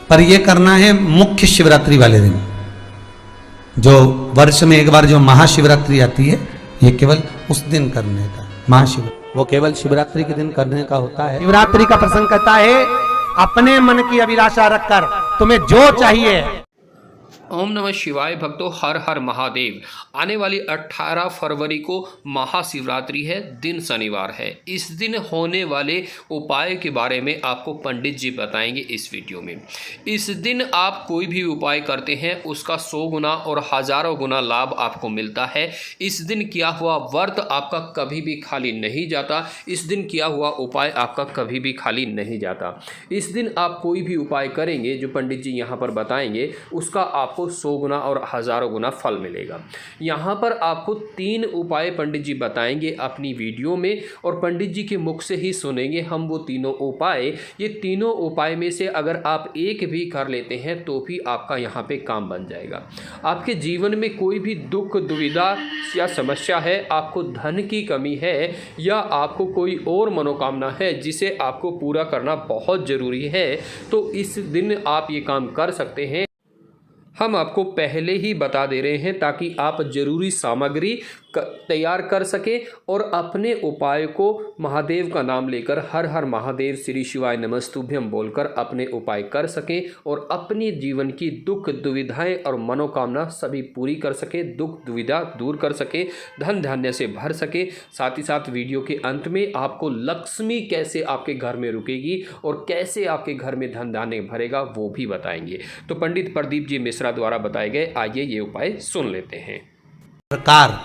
पर ये करना है मुख्य शिवरात्रि वाले दिन, जो वर्ष में एक बार जो महाशिवरात्रि आती है, ये केवल उस दिन करने का महाशिवरात्रि, वो केवल शिवरात्रि के दिन करने का होता है। शिवरात्रि का प्रसंग कहता है अपने मन की अभिलाषा रखकर तुम्हें जो चाहिए। ओम नमः शिवाय भक्तों, हर हर महादेव। आने वाली 18 फरवरी को महाशिवरात्रि है, दिन शनिवार है। इस दिन होने वाले उपाय के बारे में आपको पंडित जी बताएंगे इस वीडियो में। इस दिन आप कोई भी उपाय करते हैं उसका 100 गुना और हजारों गुना लाभ आपको मिलता है। इस दिन किया हुआ व्रत आपका कभी भी खाली नहीं जाता। इस दिन किया हुआ उपाय आपका कभी भी खाली नहीं जाता। इस दिन आप कोई भी उपाय करेंगे जो पंडित जी यहाँ पर बताएंगे, उसका आपको 100 गुना और हजारों गुना फल मिलेगा। यहाँ पर आपको 3 उपाय पंडित जी बताएंगे अपनी वीडियो में, और पंडित जी के मुख से ही सुनेंगे हम वो तीनों उपाय। ये तीनों उपाय में से अगर आप एक भी कर लेते हैं तो भी आपका यहाँ पे काम बन जाएगा। आपके जीवन में कोई भी दुख दुविधा या समस्या है, आपको धन की कमी है या आपको कोई और मनोकामना है जिसे आपको पूरा करना बहुत ज़रूरी है, तो इस दिन आप ये काम कर सकते हैं। हम आपको पहले ही बता दे रहे हैं ताकि आप जरूरी सामग्री तैयार कर सकें और अपने उपाय को महादेव का नाम लेकर हर हर महादेव श्री शिवाय नमस्तुभ्यम बोलकर अपने उपाय कर सकें और अपने जीवन की दुख दुविधाएं और मनोकामना सभी पूरी कर सके, दुख दुविधा दूर कर सके, धन धान्य से भर सके। साथ ही साथ वीडियो के अंत में आपको लक्ष्मी कैसे आपके घर में रुकेगी और कैसे आपके घर में धन धान्य भरेगा वो भी बताएंगे। तो पंडित प्रदीप जी मिश्रा द्वारा बताए गए आइए ये उपाय सुन लेते हैं। प्रकार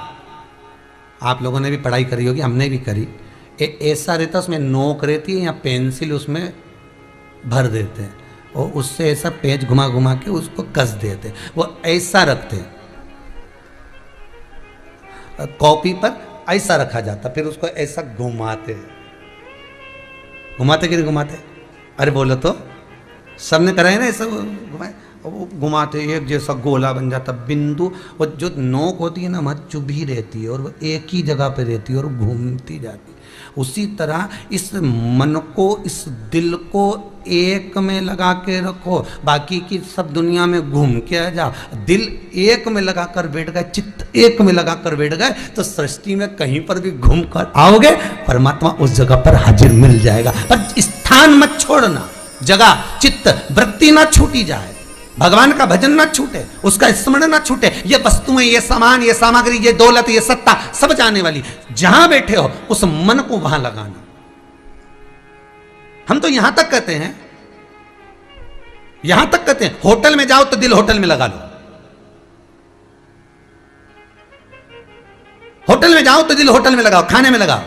आप लोगों ने भी पढ़ाई करी होगी, हमने भी करी। ऐसा रहता, उसमें नोक रहती है या पेंसिल उसमें भर देते हैं और उससे ऐसा पेज घुमा घुमा के उसको कस देते हैं। वो ऐसा रखते हैं, कॉपी पर ऐसा रखा जाता, फिर उसको ऐसा घुमाते घुमाते कि नहीं घुमाते? अरे बोलो तो, सबने करा है ना ऐसा घुमाए, वो घुमाते एक जैसा गोला बन जाता बिंदु। वो जो नोक होती है ना वहाँ चुभी रहती है और वो एक ही जगह पे रहती है और घूमती जाती है। उसी तरह इस मन को, इस दिल को एक में लगा के रखो, बाकी की सब दुनिया में घूम के आ जाओ। दिल एक में लगा कर बैठ गए, चित्त एक में लगा कर बैठ गए तो सृष्टि में कहीं पर भी घूम कर आओगे, परमात्मा उस जगह पर हाजिर मिल जाएगा। पर स्थान मत छोड़ना, जगह चित्त वृत्ति ना छूटी जाए, भगवान का भजन ना छूटे, उसका स्मरण ना छूटे। ये वस्तुएं, ये सामान, ये सामग्री, ये दौलत, ये सत्ता सब जाने वाली। जहां बैठे हो उस मन को वहां लगाना। हम तो यहां तक कहते हैं, होटल में जाओ तो दिल होटल में लगा लो, होटल में जाओ तो दिल होटल में लगाओ, खाने में लगाओ,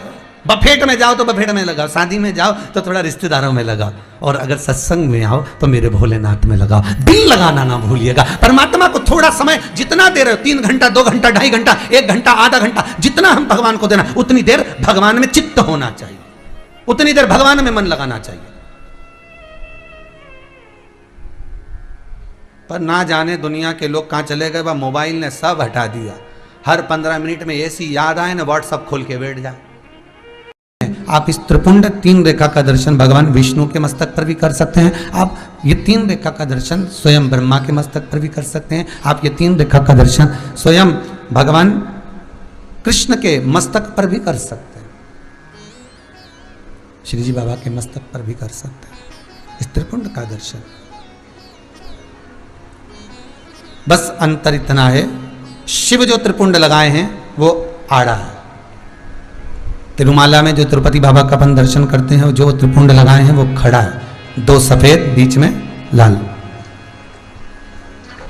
बफेट में जाओ तो बफेट में लगाओ, शादी में जाओ तो थोड़ा रिश्तेदारों में लगाओ, और अगर सत्संग में आओ तो मेरे भोलेनाथ में लगाओ। दिल लगाना ना भूलिएगा। परमात्मा को थोड़ा समय जितना दे रहे हो, 3 घंटा, 2 घंटा, 2.5 घंटा, 1 घंटा, आधा घंटा, जितना हम भगवान को देना, उतनी देर भगवान में चित्त होना चाहिए, उतनी देर भगवान में मन लगाना चाहिए। पर ना जाने दुनिया के लोग कहां चले गए, वह मोबाइल ने सब हटा दिया। हर 15 मिनट में ऐसी याद आए ना, व्हाट्सअप खोल के बैठ जाए। आप इस त्रिपुंड 3 रेखा का दर्शन भगवान विष्णु के मस्तक पर भी कर सकते हैं। आप ये 3 रेखा का दर्शन स्वयं ब्रह्मा के मस्तक पर भी कर सकते हैं। आप ये 3 रेखा का दर्शन स्वयं भगवान कृष्ण के मस्तक पर भी कर सकते हैं, श्री जी बाबा के मस्तक पर भी कर सकते हैं इस त्रिपुंड का दर्शन। बस अंतर इतना है, शिव जो त्रिपुंड लगाए हैं वो आड़ा है। तिरुमाला में जो तिरुपति बाबा का अपन दर्शन करते हैं, जो त्रिपुंड लगाए हैं वो खड़ा है, 2 सफेद बीच में लाल।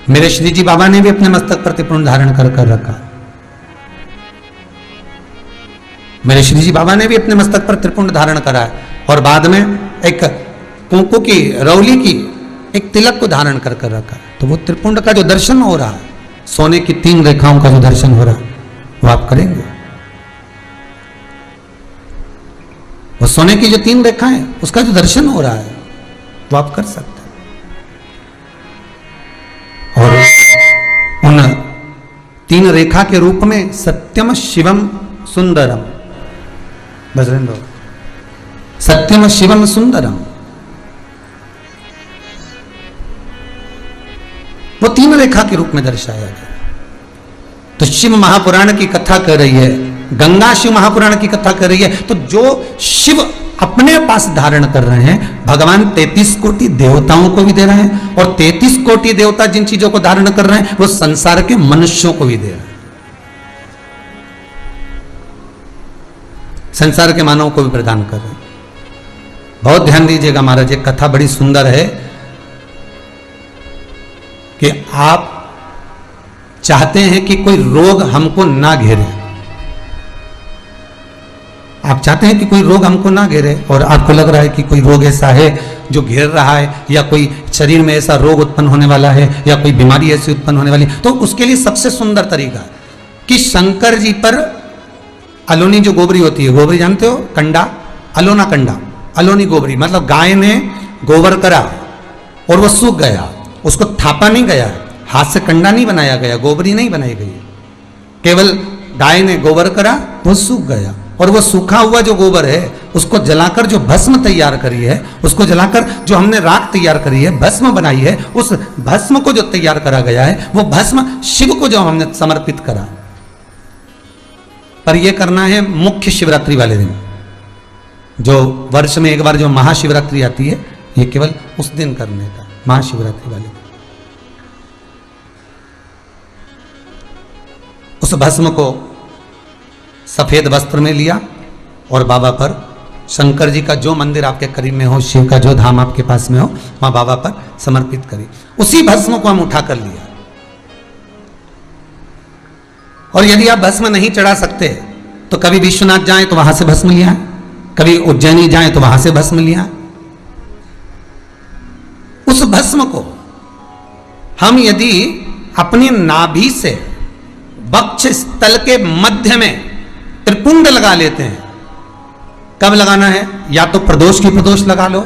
मेरे श्री जी बाबा ने भी अपने मस्तक पर त्रिपुंड धारण कर रखा। मेरे श्री जी बाबा ने भी अपने मस्तक पर त्रिपुंड धारण करा है और बाद में एक कुंकू की रौली की एक तिलक को धारण कर रखा है। तो वो त्रिपुंड का जो दर्शन हो रहा है, सोने की 3 रेखाओं का जो दर्शन हो रहा है वो आप करेंगे। वो सोने की जो 3 रेखाएं, उसका जो दर्शन हो रहा है वो आप कर सकते हैं। और उन 3 रेखा के रूप में सत्यम शिवम सुंदरम, बजरंग बाबा, सत्यम शिवम सुंदरम, वो 3 रेखा के रूप में दर्शाया गया। तो शिव महापुराण की कथा कर रही है, गंगा शिव महापुराण की कथा कर रही है। तो जो शिव अपने पास धारण कर रहे हैं, भगवान 33 कोटि देवताओं को भी दे रहे हैं, और 33 कोटि देवता जिन चीजों को धारण कर रहे हैं वो संसार के मनुष्यों को भी दे रहे हैं, संसार के मानवों को भी प्रदान कर रहे हैं। बहुत ध्यान दीजिएगा महाराज, एक कथा बड़ी सुंदर है कि आप चाहते हैं कि कोई रोग हमको ना घेरे, आप चाहते हैं कि कोई रोग हमको ना घेरे, और आपको लग रहा है कि कोई रोग ऐसा है जो घेर रहा है, या कोई शरीर में ऐसा रोग उत्पन्न होने वाला है, या कोई बीमारी ऐसी उत्पन्न होने वाली है। तो उसके लिए सबसे सुंदर तरीका कि शंकर जी पर अलोनी जो गोबरी होती है, गोबरी जानते हो, कंडा, अलोना कंडा, अलोनी गोबरी, मतलब गाय ने गोबर करा और वो सूख गया, उसको थापा नहीं गया, हाथ से कंडा नहीं बनाया गया, गोबरी नहीं बनाई गई, केवल गाय ने गोबर करा, वो सूख गया, और वो सूखा हुआ जो गोबर है उसको जलाकर जो भस्म तैयार करी है, उसको जलाकर जो हमने राख तैयार करी है, भस्म बनाई है, उस भस्म को जो तैयार करा गया है वो भस्म शिव को जो हमने समर्पित करा। पर यह करना है मुख्य शिवरात्रि वाले दिन, जो वर्ष में एक बार जो महाशिवरात्रि आती है, ये केवल उस दिन करने का, महाशिवरात्रि वाले दिन। उस भस्म को सफेद वस्त्र में लिया और बाबा पर, शंकर जी का जो मंदिर आपके करीब में हो, शिव का जो धाम आपके पास में हो, वहां बाबा पर समर्पित करी। उसी भस्म को हम उठा कर लिया, और यदि आप भस्म नहीं चढ़ा सकते तो कभी विश्वनाथ जाएं तो वहां से भस्म लिया, कभी उज्जैनी जाएं तो वहां से भस्म लिया। उस भस्म को हम यदि अपनी नाभि से वक्ष स्थल के मध्य में त्रिपुंड लगा लेते हैं, कब लगाना है, या तो प्रदोष की प्रदोष लगा लो,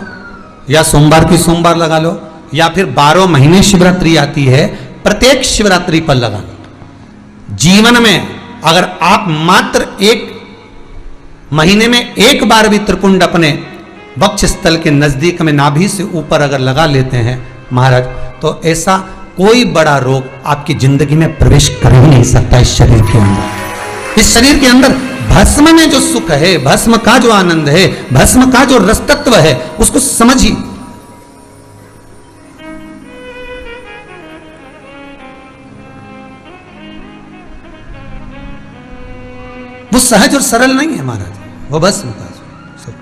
या सोमवार की सोमवार लगा लो, या फिर 12 महीने शिवरात्रि आती है, प्रत्येक शिवरात्रि पर लगा लो। जीवन में अगर आप मात्र 1 महीने में एक बार भी त्रिपुंड अपने वक्ष स्थल के नजदीक में नाभि से ऊपर अगर लगा लेते हैं महाराज, तो ऐसा कोई बड़ा रोग आपकी जिंदगी में प्रवेश कर ही नहीं सकता। इस शरीर के अंदर, इस शरीर के अंदर भस्म में जो सुख है, भस्म का जो आनंद है, भस्म का जो रस तत्व है, उसको समझिए। वो सहज और सरल नहीं है महाराज, वो भस्म का सुख।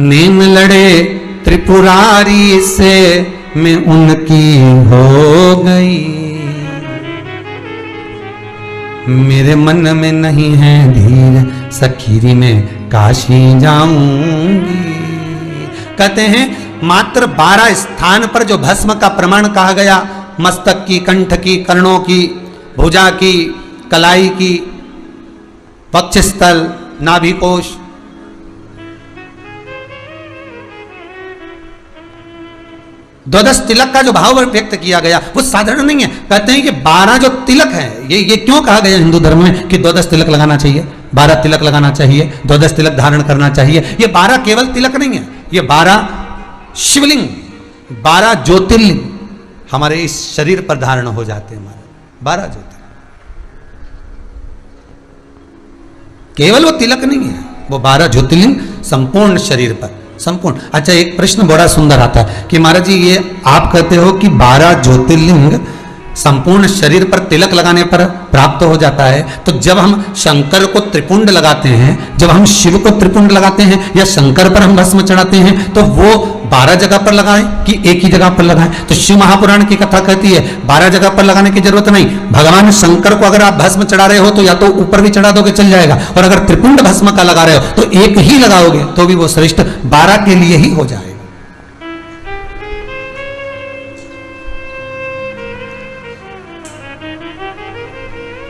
नेम लड़े त्रिपुरारी से मैं उनकी हो गई, मेरे मन में नहीं है धीर, सखीरी में काशी जाऊंगी। कहते हैं मात्र 12 स्थान पर जो भस्म का प्रमाण कहा गया, मस्तक की, कंठ की, कर्णों की, भुजा की, कलाई की, वक्षस्थल, नाभिकोश, द्वादश तिलक का जो भाव व्यक्त किया गया वो साधारण नहीं है। कहते हैं कि 12 जो तिलक है, ये क्यों कहा गया हिंदू धर्म में कि द्वादश तिलक लगाना चाहिए, 12 तिलक लगाना चाहिए, द्वादश तिलक धारण करना चाहिए। ये 12 केवल तिलक नहीं है, ये 12 शिवलिंग, 12 ज्योतिर्लिंग हमारे इस शरीर पर धारण हो जाते हैं। हमारे 12 ज्योतिर्लिंग, केवल वो तिलक नहीं है, वो 12 ज्योतिर्लिंग संपूर्ण शरीर पर, संपूर्ण। अच्छा, एक प्रश्न बड़ा सुंदर आता है कि महाराज जी ये आप कहते हो कि 12 ज्योतिर्लिंग संपूर्ण शरीर पर तिलक लगाने पर प्राप्त हो जाता है, तो जब हम शंकर को त्रिपुंड लगाते हैं, जब हम शिव को त्रिपुंड लगाते हैं या शंकर पर हम भस्म चढ़ाते हैं, तो वो 12 जगह पर लगाएं कि एक ही जगह पर लगाएं? तो शिव महापुराण की कथा कहती है 12 जगह पर लगाने की जरूरत नहीं। भगवान शंकर को अगर आप भस्म चढ़ा रहे हो तो या तो ऊपर भी चढ़ा दोगे चल जाएगा, और अगर त्रिपुंड भस्म का लगा रहे हो तो एक ही लगाओगे तो भी वो श्रेष्ठ 12 के लिए ही हो जाएगा।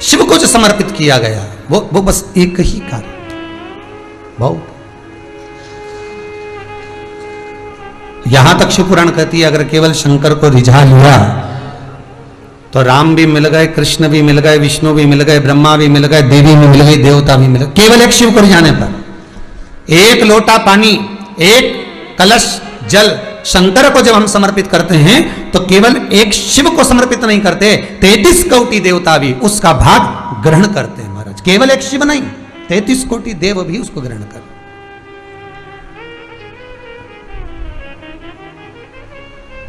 शिव को जो समर्पित किया गया वो बस एक ही कार्य, बहुत। यहां तक शिव पुराण कहती है अगर केवल शंकर को रिझा लिया तो राम भी मिल गए, कृष्ण भी मिल गए, विष्णु भी मिल गए, ब्रह्मा भी मिल गए, देवी भी मिल गई, देवता भी मिल गए। केवल एक शिव को रिझाने पर, एक लोटा पानी, एक कलश जल शंकर को जब हम समर्पित करते हैं तो केवल एक शिव को समर्पित नहीं करते, 33 कोटि देवता भी उसका भाग ग्रहण करते हैं महाराज। केवल एक शिव नहीं, 33 कोटि देव भी उसको ग्रहण करते।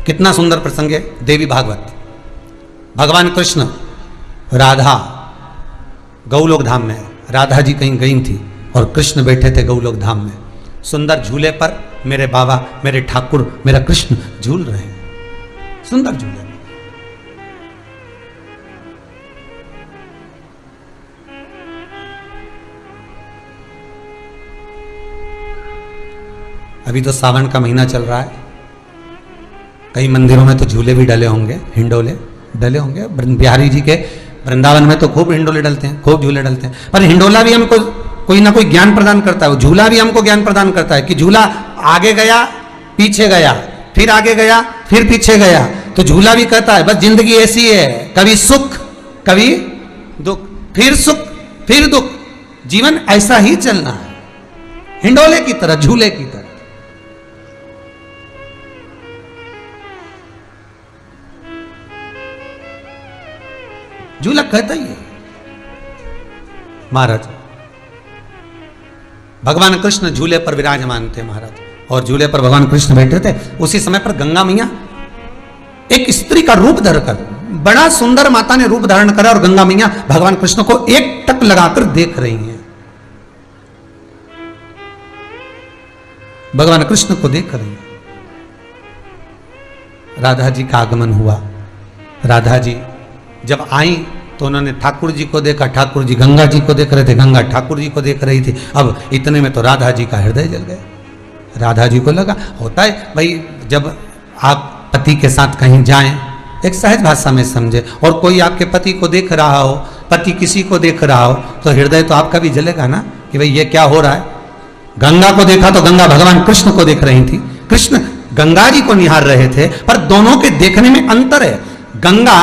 कितना सुंदर प्रसंग है देवी भागवत। भगवान कृष्ण राधा गौलोक धाम में, राधा जी कहीं गई थी और कृष्ण बैठे थे गौलोक धाम में। सुंदर झूले पर मेरे बाबा, मेरे ठाकुर, मेरा कृष्ण झूल रहे हैं सुंदर झूले में। अभी तो सावन का महीना चल रहा है, कई मंदिरों में तो झूले भी डले होंगे, हिंडोले डले होंगे। बिहारी जी के वृंदावन में तो खूब हिंडोले डलते हैं, खूब झूले डलते हैं। पर हिंडोला भी हमको कोई ना कोई ज्ञान प्रदान करता है, झूला भी हमको ज्ञान प्रदान करता है कि झूला आगे गया पीछे गया, फिर आगे गया फिर पीछे गया, तो झूला भी कहता है बस जिंदगी ऐसी है, कभी सुख कभी दुख, फिर सुख फिर दुख, जीवन ऐसा ही चलना है, हिंडोले की तरह, झूले की तरह। झूला कहता ही है महाराज। भगवान कृष्ण झूले पर विराजमान थे महाराज, और झूले पर भगवान कृष्ण बैठे थे। उसी समय पर गंगा मैया एक स्त्री का रूप धरकर, बड़ा सुंदर माता ने रूप धारण करा, और गंगा मैया भगवान कृष्ण को एक टक लगाकर देख रही हैं। भगवान कृष्ण को देख रही हैं। राधा जी का आगमन हुआ। राधा जी जब आई तो उन्होंने ठाकुर जी को देखा, ठाकुर जी गंगा जी को देख रहे थे, गंगा ठाकुर जी को देख रही थी। अब इतने में तो राधा जी का हृदय जल गया। राधा जी को लगा, होता है भाई, जब आप पति के साथ कहीं जाएं, एक सहज भाषा में समझे, और कोई आपके पति को देख रहा हो, पति किसी को देख रहा हो, तो हृदय तो आपका भी जलेगा ना कि भाई ये क्या हो रहा है। गंगा को देखा तो गंगा भगवान कृष्ण को देख रही थी, कृष्ण गंगा जी को निहार रहे थे, पर दोनों के देखने में अंतर है। गंगा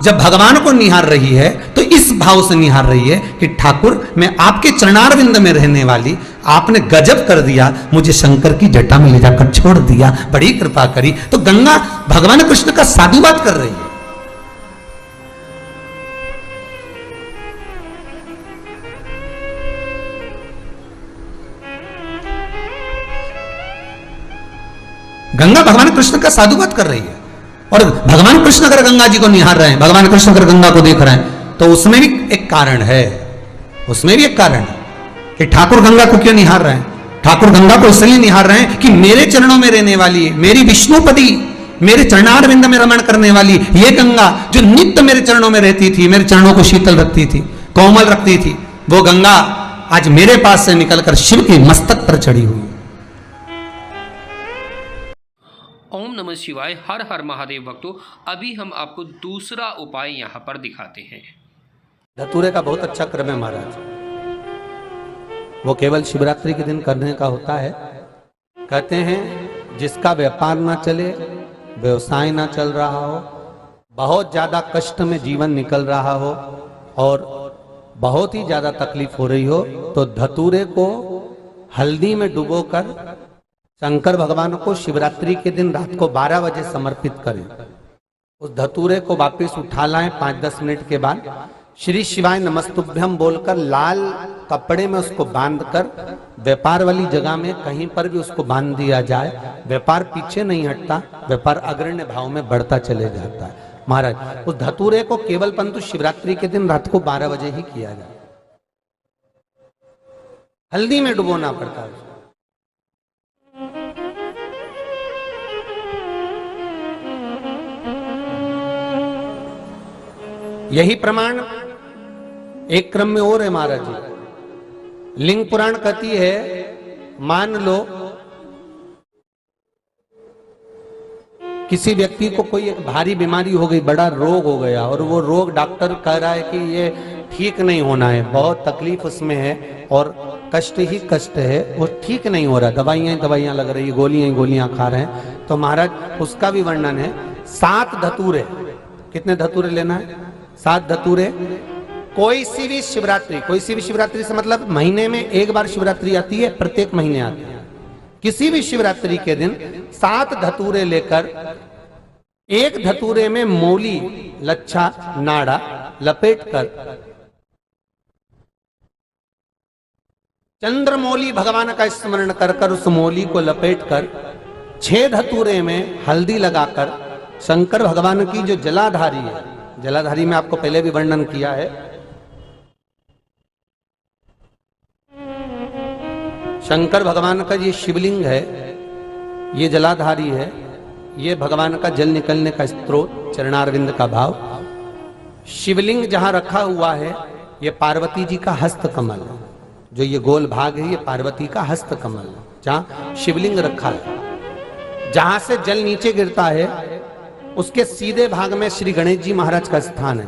जब भगवान को निहार रही है तो इस भाव से निहार रही है कि ठाकुर मैं आपके चरणारविंद में रहने वाली, आपने गजब कर दिया, मुझे शंकर की जटा में ले जाकर छोड़ दिया, बड़ी कृपा करी। तो गंगा भगवान कृष्ण का साधुवाद कर रही है। गंगा भगवान कृष्ण का साधुवाद कर रही है, और भगवान कृष्ण अगर गंगा जी को निहार रहे हैं, भगवान कृष्ण अगर गंगा को देख रहे हैं, तो उसमें भी एक कारण है, उसमें भी एक कारण है कि ठाकुर गंगा को क्यों निहार रहे हैं। ठाकुर गंगा को इसलिए निहार रहे हैं कि मेरे चरणों में रहने वाली, मेरी विष्णुपति, मेरे चरणारविंद में रमण करने वाली ये गंगा जो नित्य मेरे चरणों में रहती थी, मेरे चरणों को शीतल रखती थी, कोमल रखती थी, वो गंगा आज मेरे पास से निकलकर शिव के मस्तक पर चढ़ी हुई। ओम नमः शिवाय। हर हर महादेव भक्तों, अभी हम आपको दूसरा उपाय यहाँ पर दिखाते हैं। धतूरे का बहुत अच्छा क्रम है महाराज, वो केवल शिवरात्रि के दिन करने का होता है। कहते हैं जिसका व्यापार ना चले, व्यवसाय ना चल रहा हो, बहुत ज्यादा कष्ट में जीवन निकल रहा हो और बहुत ही ज्यादा तकलीफ हो रही हो, तो धतूरे को हल्दी में डुबोकर शंकर भगवान को शिवरात्रि के दिन रात को 12 बजे समर्पित करें। उस धतूरे को वापस उठा लाएं 5-10 मिनट के बाद, श्री शिवाय नमस्तुभ्यम बोलकर लाल कपड़े में उसको बांधकर व्यापार वाली जगह में कहीं पर भी उसको बांध दिया जाए। व्यापार पीछे नहीं हटता, व्यापार अग्रण्य भाव में बढ़ता चले जाता है। महाराज उस धतूरे को केवल परंतु शिवरात्रि के दिन रात को 12 बजे ही किया जाए, हल्दी में डुबोना पड़ता है। यही प्रमाण एक क्रम में और है महाराज जी। लिंग पुराण कहती है, मान लो किसी व्यक्ति को कोई एक भारी बीमारी हो गई, बड़ा रोग हो गया, और वो रोग डॉक्टर कह रहा है कि ये ठीक नहीं होना है, बहुत तकलीफ उसमें है और कष्ट ही कष्ट है, वो ठीक नहीं हो रहा, दवाइयां लग रही, गोलियां खा रहे हैं। तो महाराज उसका भी वर्णन है। 7 धतूरे, कितने धतूरे लेना है? 7 धतूरे। कोई सी भी शिवरात्रि से मतलब महीने में एक बार शिवरात्रि आती है, प्रत्येक महीने आती है, किसी भी शिवरात्रि के दिन 7 धतूरे लेकर एक धतूरे में मौली, लच्छा, नाड़ा लपेटकर चंद्रमौली भगवान का स्मरण कर उस मौली को लपेटकर 6 धतूरे में हल्दी लगाकर शंकर भगवान की जो जलाधारी है, जलाधारी में आपको पहले भी वर्णन किया है, शंकर भगवान का ये शिवलिंग है, ये जलाधारी है, ये भगवान का जल निकलने का स्रोत, चरणारविंद का भाव। शिवलिंग जहां रखा हुआ है ये पार्वती जी का हस्त कमल है, जो ये गोल भाग है ये पार्वती का हस्त कमल है, जहां शिवलिंग रखा है। जहां से जल नीचे गिरता है उसके सीधे भाग में श्री गणेश जी महाराज का स्थान है,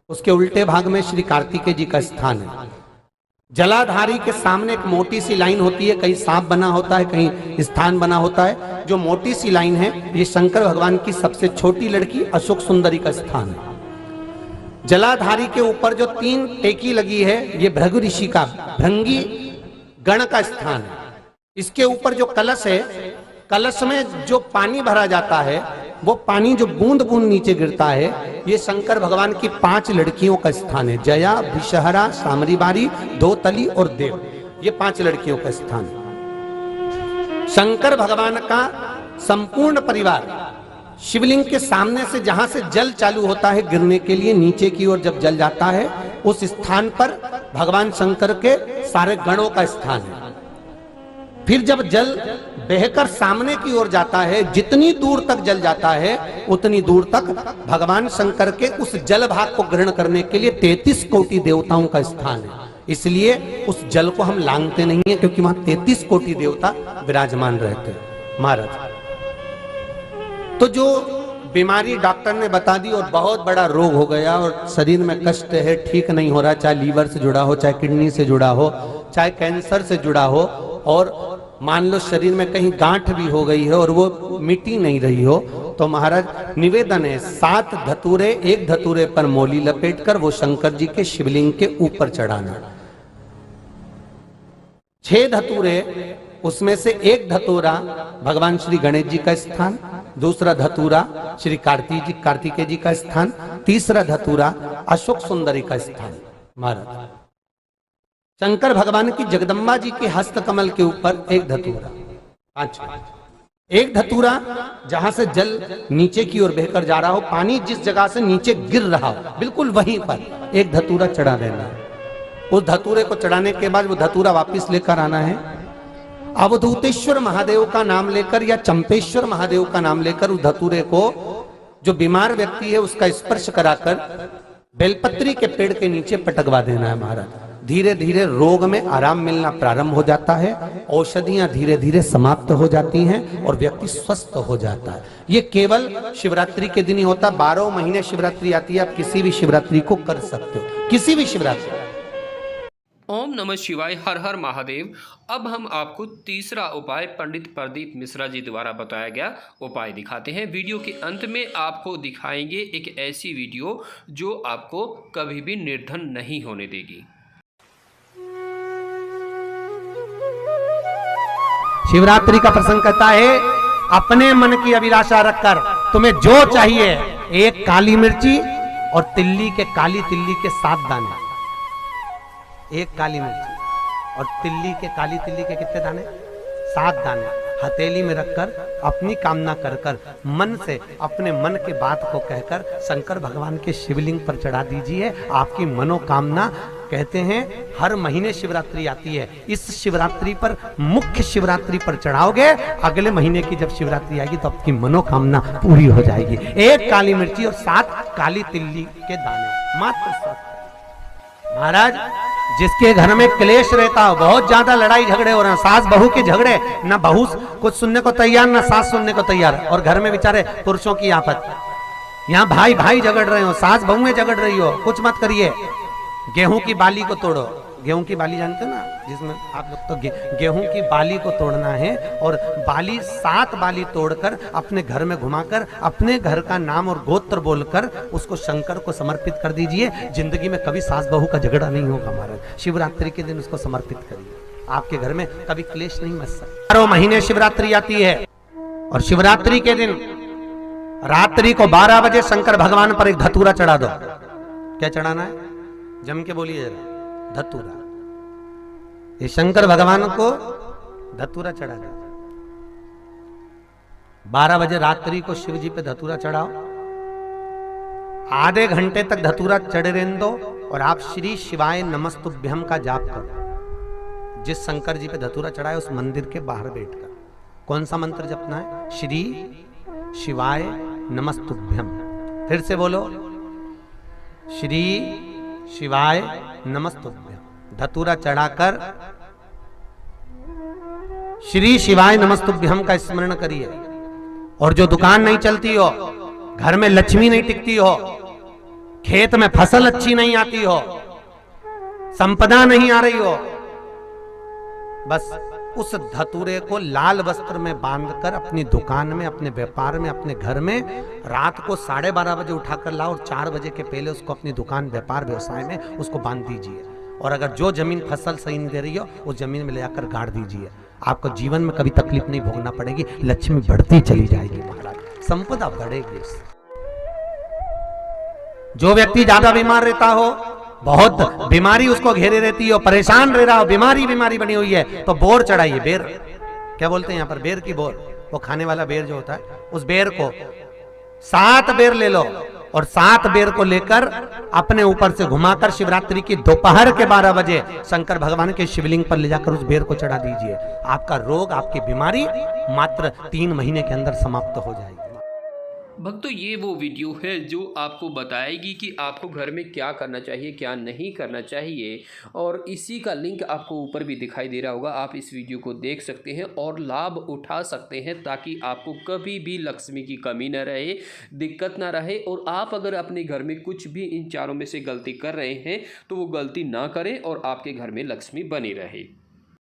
उसके उल्टे भाग में श्री कार्तिकेय जी का स्थान है। जलाधारी के सामने एक मोटी सी लाइन होती है, कहीं सांप बना होता है, कहीं स्थान बना होता है। जो मोटी सी लाइन है ये शंकर भगवान की सबसे छोटी लड़की अशोक सुंदरी का स्थान है। जलाधारी के ऊपर जो 3 टेकी लगी है ये भृगु ऋषि का, भृंगी गण का स्थान है। इसके ऊपर जो कलश है, कलश में जो पानी भरा जाता है वो पानी जो बूंद बूंद नीचे गिरता है ये शंकर भगवान की 5 लड़कियों का स्थान है। जया, विषहरा, सामरीबारी, धोतली और देव, ये 5 लड़कियों का स्थान है। शंकर भगवान का संपूर्ण परिवार शिवलिंग के सामने से, जहां से जल चालू होता है गिरने के लिए नीचे की ओर जब जल जाता है, उस स्थान पर भगवान शंकर के सारे गणों का स्थान है। फिर जब जल बहकर सामने की ओर जाता है, जितनी दूर तक जल जाता है उतनी दूर तक भगवान शंकर के उस जल भाग को ग्रहण करने के लिए 33 कोटि देवताओं का स्थान है। इसलिए उस जल को हम लांघते नहीं है, क्योंकि वहां 33 कोटि देवता विराजमान रहते हैं महाराज। तो जो बीमारी डॉक्टर ने बता दी और बहुत बड़ा रोग हो गया और शरीर में कष्ट है, ठीक नहीं हो रहा, चाहे लीवर से जुड़ा हो, चाहे किडनी से जुड़ा हो, चाहे कैंसर से जुड़ा हो, और मान लो शरीर में कहीं गांठ भी हो गई है और वो मिटी नहीं रही हो, तो महाराज निवेदन है 7 धतूरे, एक धतूरे पर मौली लपेटकर वो शंकर जी के शिवलिंग के ऊपर चढ़ाना। 6 धतूरे, उसमें से एक धतूरा भगवान श्री गणेश जी का स्थान, दूसरा धतूरा श्री कार्तिकेय जी का स्थान, तीसरा धतूरा अशोक सुंदरी का स्थान। महाराज शंकर भगवान की जगदम्बा जी के हस्त कमल के ऊपर एक धतूरा, एक धतूरा जहां से जल नीचे की ओर बहकर जा रहा हो, पानी जिस जगह से नीचे गिर रहा हो बिल्कुल वहीं पर एक धतूरा चढ़ा देना है। उस धतूरे को चढ़ाने के बाद वो धतूरा वापस लेकर आना है, अवधूतेश्वर महादेव का नाम लेकर या चंपेश्वर महादेव का नाम लेकर उस धतूरे को, जो बीमार व्यक्ति है उसका स्पर्श कराकर बेलपत्री के पेड़ के नीचे पटकवा देना है। महाराज धीरे धीरे रोग में आराम मिलना प्रारंभ हो जाता है, औषधियां धीरे धीरे समाप्त हो जाती हैं और व्यक्ति स्वस्थ हो जाता है। ये केवल शिवरात्रि के दिन ही होता, 12 महीने शिवरात्रि आती है, आप किसी भी शिवरात्रि को कर सकते हो, किसी भी शिवरात्रि। ओम नमः शिवाय, हर हर महादेव। अब हम आपको तीसरा उपाय पंडित प्रदीप मिश्रा जी द्वारा बताया गया उपाय दिखाते हैं। वीडियो के अंत में आपको दिखाएंगे एक ऐसी वीडियो जो आपको कभी भी निर्धन नहीं होने देगी। शिवरात्रि का प्रसंग कहता है, अपने मन की अभिलाषा रखकर तुम्हें जो चाहिए, एक काली मिर्ची और तिल्ली के, काली तिल्ली के 7 दाने, एक काली मिर्ची और तिल्ली के, काली तिल्ली के कितने दाने? 7 दाने हथेली में रखकर अपनी कामना कर कर मन से अपने मन के बात को कहकर शंकर भगवान के शिवलिंग पर चढ़ा दीजिए। आपकी मनोकामना, कहते हैं हर महीने शिवरात्रि आती है, इस शिवरात्रि पर, मुख्य शिवरात्रि पर चढ़ाओगे, अगले महीने की जब शिवरात्रि आएगी तो आपकी मनोकामना पूरी हो जाएगी। एक काली मिर्ची और 7 काली तिल्ली के दाने, मात्र 7। महाराज जिसके घर में क्लेश रहता हो, बहुत ज्यादा लड़ाई झगड़े हो रहे हैं, सास बहू के झगड़े, ना बहू कुछ सुनने को तैयार ना सास सुनने को तैयार, और घर में बेचारे पुरुषों की आफत, यहाँ भाई भाई झगड़ रहे हो, सास बहू में झगड़ रही हो, कुछ मत करिए। गेहूं की बाली को तोड़ो, गेहूं की बाली जानते हो ना, जिसमें आप लोग तो गेहूं की बाली को तोड़ना है, और बाली 7 बाली तोड़कर अपने घर में घुमाकर अपने घर का नाम और गोत्र बोलकर उसको शंकर को समर्पित कर दीजिए। जिंदगी में कभी सास बहू का झगड़ा नहीं होगा महाराज। शिवरात्रि के दिन उसको समर्पित करिए। आपके घर में कभी क्लेश नहीं मच सकता। 12 महीने शिवरात्रि आती है और शिवरात्रि के दिन रात्रि को 12 बजे शंकर भगवान पर एक धतूरा चढ़ा दो। क्या चढ़ाना है? जम के बोलिए जरा, धतूरा। ये शंकर भगवान को धतूरा चढ़ा दो। 12 बजे रात्रि को शिव जी पे धतूरा चढ़ाओ, आधे घंटे तक धतूरा चढ़े रहने दो और आप श्री शिवाय नमस्तुभ्यम का जाप करो। जिस शंकर जी पे धतूरा चढ़ाए उस मंदिर के बाहर बैठकर कौन सा मंत्र जपना है? श्री शिवाय नमस्तुभ्यम। फिर से बोलो, श्री शिवाय नमस्तुभ्यम। धतूरा चढ़ाकर श्री शिवाय नमस्तुभ्यम का स्मरण करिए। और जो दुकान नहीं चलती हो, घर में लक्ष्मी नहीं टिकती हो, खेत में फसल अच्छी नहीं आती हो, संपदा नहीं आ रही हो, बस उस धतूरे को लाल वस्त्र में बांधकर अपनी दुकान में, अपने व्यापार में, अपने घर में रात को 12:30 बजे उठाकर लाओ और 4 बजे के पहले उसको अपनी दुकान, व्यापार, व्यवसाय में उसको बांध दीजिए। और अगर जो जमीन फसल सही नहीं दे रही हो उस जमीन में ले जाकर गाड़ दीजिए। आपको जीवन में कभी तकलीफ नहीं भोगना पड़ेगी, लक्ष्मी बढ़ती चली जाएगी महाराज, संपदा बढ़ेगी। जो व्यक्ति ज्यादा बीमार रहता हो, बहुत बीमारी उसको घेरे रहती हो, परेशान रह रहा हो, बीमारी बनी हुई है, तो बोर चढ़ाइए। बेर, क्या बोलते हैं यहाँ पर? बेर की बोर, वो खाने वाला बेर जो होता है, उस बेर को 7 बेर ले लो और 7 बेर को लेकर अपने ऊपर से घुमाकर शिवरात्रि की दोपहर के 12 बजे शंकर भगवान के शिवलिंग पर ले जाकर उस बेर को चढ़ा दीजिए। आपका रोग, आपकी बीमारी मात्र 3 महीने के अंदर समाप्त हो जाएगी। भक्तों, ये वो वीडियो है जो आपको बताएगी कि आपको घर में क्या करना चाहिए, क्या नहीं करना चाहिए, और इसी का लिंक आपको ऊपर भी दिखाई दे रहा होगा। आप इस वीडियो को देख सकते हैं और लाभ उठा सकते हैं ताकि आपको कभी भी लक्ष्मी की कमी न रहे, दिक्कत ना रहे। और आप अगर अपने घर में कुछ भी इन चारों में से गलती कर रहे हैं तो वो गलती ना करें और आपके घर में लक्ष्मी बनी रहे।